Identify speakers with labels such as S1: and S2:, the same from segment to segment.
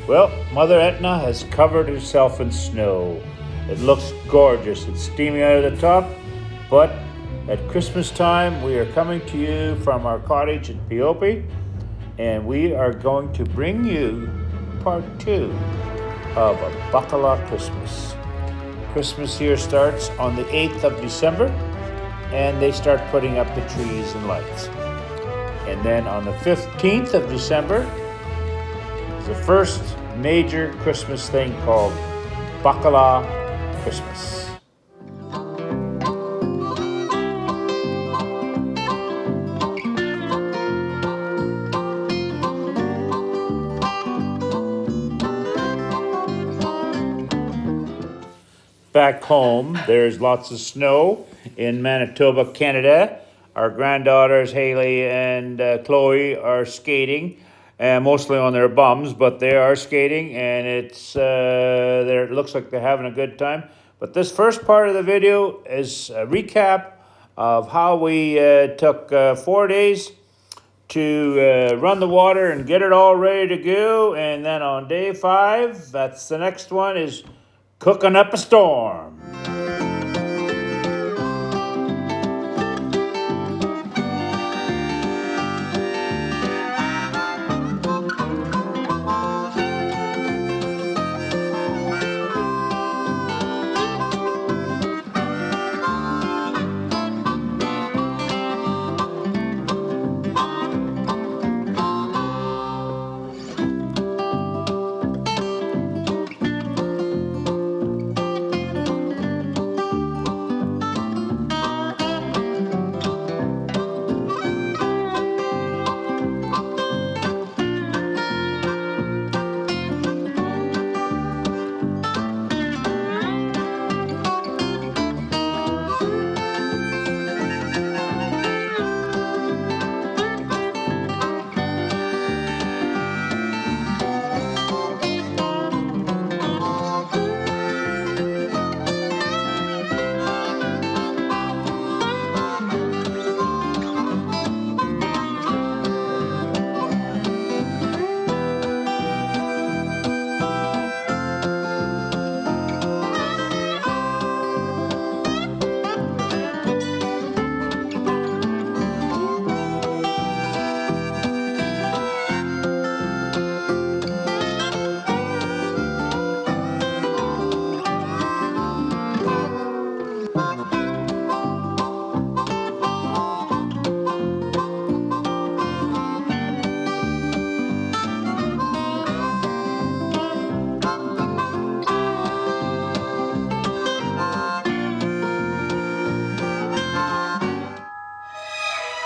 S1: Well, Mother Etna has covered herself in snow. It looks gorgeous. It's steaming out of the top, but at Christmas time, we are coming to you from our cottage at Piopi, and we are going to bring you part 2 of a Baccalà Christmas. Christmas here starts on the 8th of December, and they start putting up the trees and lights. And then on the 15th of December, the first major Christmas thing called Baccalà Christmas. Back home, there's lots of snow in Manitoba, Canada. Our granddaughters, Haley and Chloe, are skating. Mostly on their bums, but they are skating, and it looks like they're having a good time. But this first part of the video is a recap of how we took 4 days to run the water and get it all ready to go. And then on day 5, that's the next one, is cooking up a storm.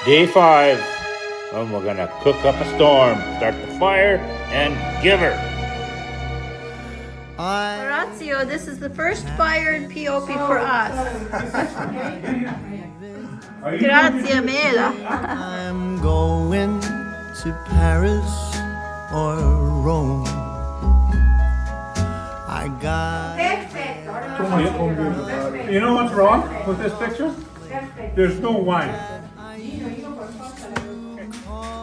S1: Day 5, and we're gonna cook up a storm, start the fire, and give her.
S2: Orazio, this is the first fire in Piopi for us. Grazie mille.
S3: I'm going to Paris or Rome. I got...
S4: You know what's wrong with this picture? There's no wine.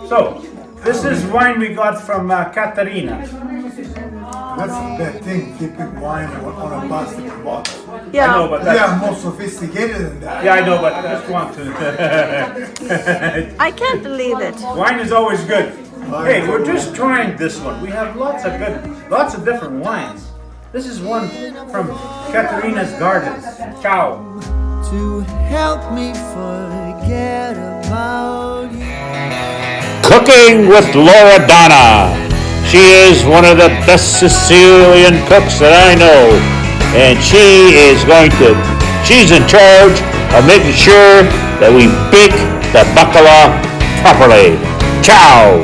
S4: So, this is wine we got from Caterina.
S5: That's a bad thing, keeping wine on a plastic bottle.
S2: Yeah.
S4: I know, but
S5: They
S4: that's,
S5: are more sophisticated than that.
S4: yeah, I know, but I just want to.
S2: I can't believe it.
S4: Wine is always good. Hey, we're just trying this one. We have lots of different wines. This is one from Caterina's garden. Ciao.
S3: to help me forget about you.
S1: Cooking with Laura Donna. She is one of the best Sicilian cooks that I know. And she's in charge of making sure that we bake the baccalà properly. Ciao!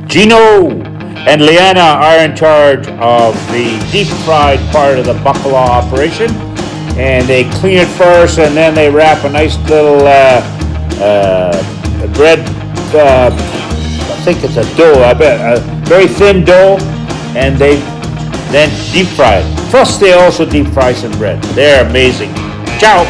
S1: Gino and Liana are in charge of the deep fried part of the Baccalà operation, and they clean it first, and then they wrap a nice little bread. I think it's a dough. I bet a very thin dough, and they then deep fry it. Plus, they also deep fry some bread. They're amazing. Ciao.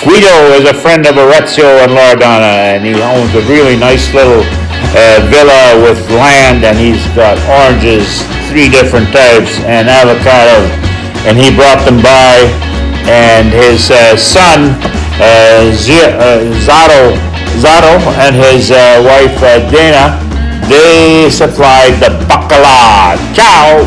S1: Guido is a friend of Orazio and Loredana, and he owns a really nice little villa with land, and he's got oranges, 3 different types, and avocados, and he brought them by, and his son, Zato, and his wife, Dana, they supplied the Baccalà. Ciao!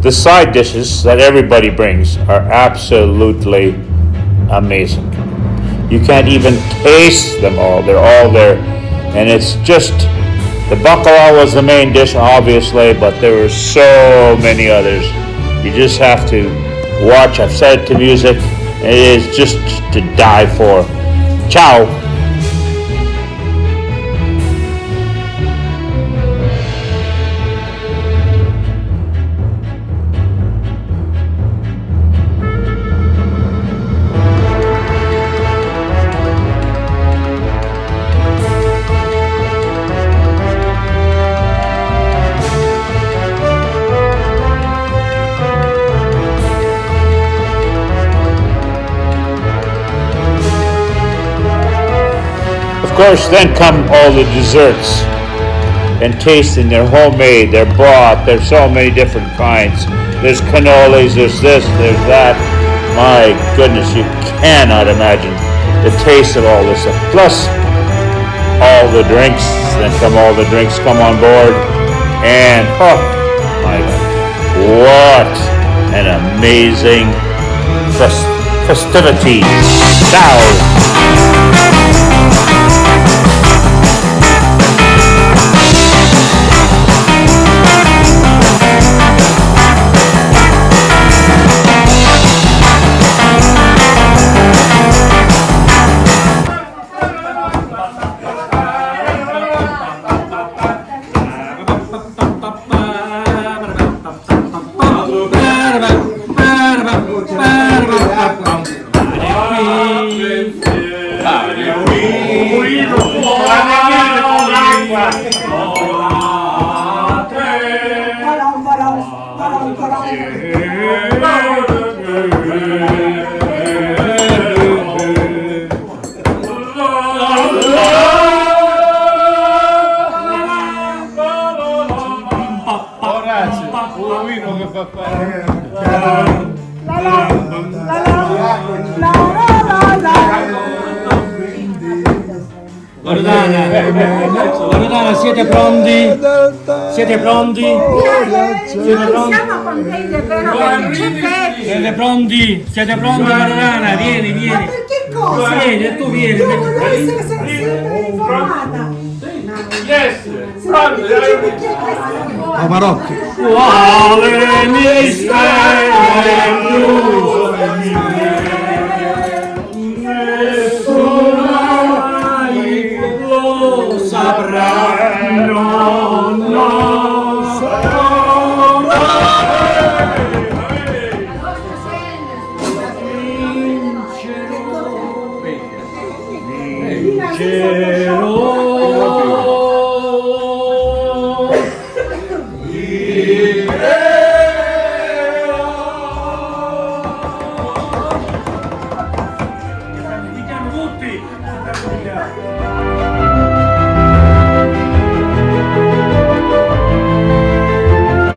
S1: The side dishes that everybody brings are absolutely amazing. You can't even taste them all. They're all there. And it's just, the Baccalà was the main dish, obviously, but there were so many others. You just have to watch. I've set it to music. It is just to die for. Ciao. Of course, then come all the desserts and tasting. They're homemade, they're bought, there's so many different kinds. There's cannolis, there's this, there's that. My goodness, you cannot imagine the taste of all this stuff. Plus, all the drinks, all the drinks come on board. And, oh my God, what an amazing festivity. Ciao.
S6: Loredana, siete pronti? Siete pronti? Siete pronti?
S2: Siamo contenti, è vero, perché c'è Pepsi.
S6: Siete pronti? Siete pronti, Loredana? Vieni, vieni.
S7: Ma perché cosa?
S6: Vieni, tu vieni.
S7: Io voglio essere sempre informata.
S1: Yes!
S7: Se non mi dici perché questo
S3: A Marocchi.
S6: Quale mistero nessuno mai lo saprà, no, no.